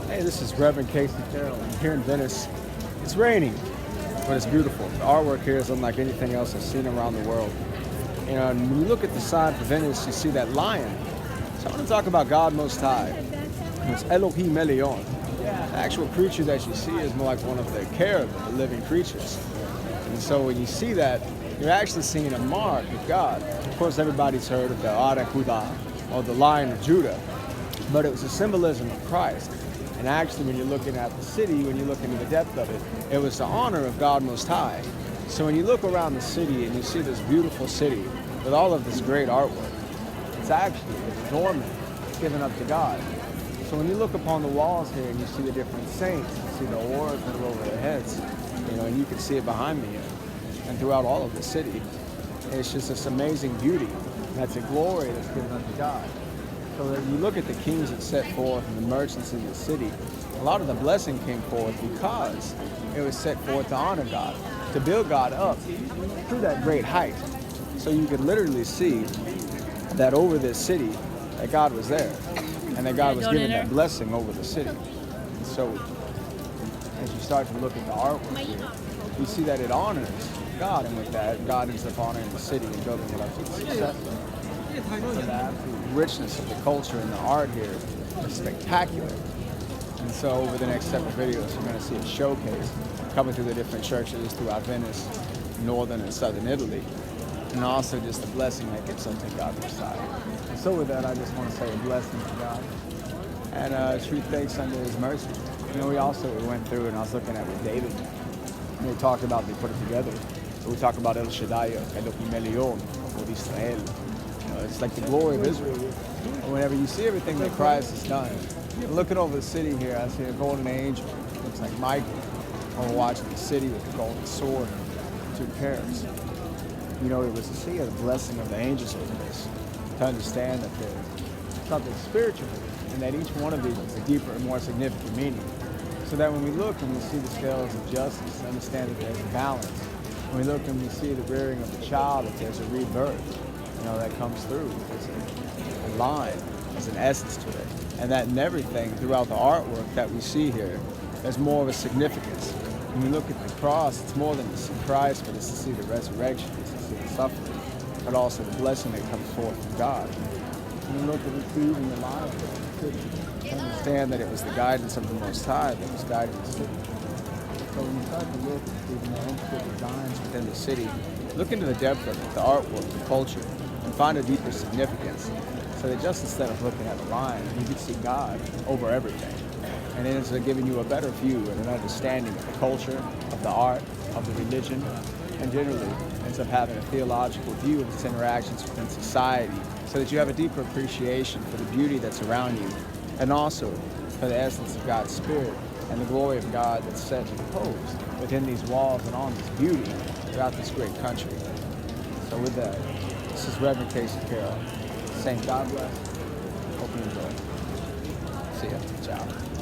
Hey, this is Reverend Casey Carroll. I'm here in Venice. It's raining, but it's beautiful. The artwork here is unlike anything else I've seen around the world. And when you look at the sign for Venice, you see that lion. So I want to talk about God Most High. It's Elohim Elion. The actual creature that you see is more like one of the cherub, the living creatures. And so when you see that, you're actually seeing a mark of God. Of course, everybody's heard of the Ar Yehudah, or the Lion of Judah, but it was a symbolism of Christ. And actually, when you're looking at the city, when you look into the depth of it, it was the honor of God Most High. So when you look around the city and you see this beautiful city with all of this great artwork, it's actually an adornment given up to God. So when you look upon the walls here and you see the different saints, you see the oars that are over their heads, and you can see it behind me and throughout all of the city. It's just this amazing beauty. That's a glory that's given unto God. So when you look at the kings that set forth and the merchants in the city, a lot of the blessing came forth because it was set forth to honor God, to build God up through that great height. So you could literally see that over this city, that God was there, and that God was giving that blessing over the city. And so as you start to look at the artwork here, you see that it honors God, and with that, God ends up honoring the city and building it up to success. So the absolute richness of the culture and the art here is spectacular. And so over the next several videos, you're going to see a showcase coming through the different churches throughout Venice, northern and southern Italy, and also just the blessing that gives unto God Most High. And so with that, I just want to say a blessing to God and treat thanks unto His mercy. We also went through and I was looking at with David, and we talked about, they put it together. So we talk about El Shaddai, Elohim Elion, or Israel. It's like the glory of Israel. And whenever you see everything that Christ has done, looking over the city here, I see a golden angel. Looks like Michael. And we're watching the city with the golden sword and two cherubs. It was to see the blessing of the angels over this, to understand that there's something spiritual and that each one of these is a deeper and more significant meaning. So that when we look and we see the scales of justice, understand that there's a balance. When we look and we see the rearing of the child, that there's a rebirth, that comes through. There's a line, there's an essence to it. And that in everything throughout the artwork that we see here, there's more of a significance. When you look at the cross, it's more than to see Christ, but it's to see the resurrection, it's to see the suffering, but also the blessing that comes forth from God. When you look at the food and the lives of the city, understand that it was the guidance of the Most High that was guiding the city. So when you start to look at the intricate designs within the city, look into the depth of it, the artwork, the culture, and find a deeper significance. So that just instead of looking at a line, you can see God over everything. And it ends up giving you a better view and an understanding of the culture, of the art, of the religion, and generally ends up having a theological view of its interactions within society, so that you have a deeper appreciation for the beauty that's around you, and also for the essence of God's Spirit and the glory of God that's set and posed within these walls and on this beauty throughout this great country. So with that, this is Reverend Casey Carroll saying God bless. Hope you enjoy. See ya. Ciao.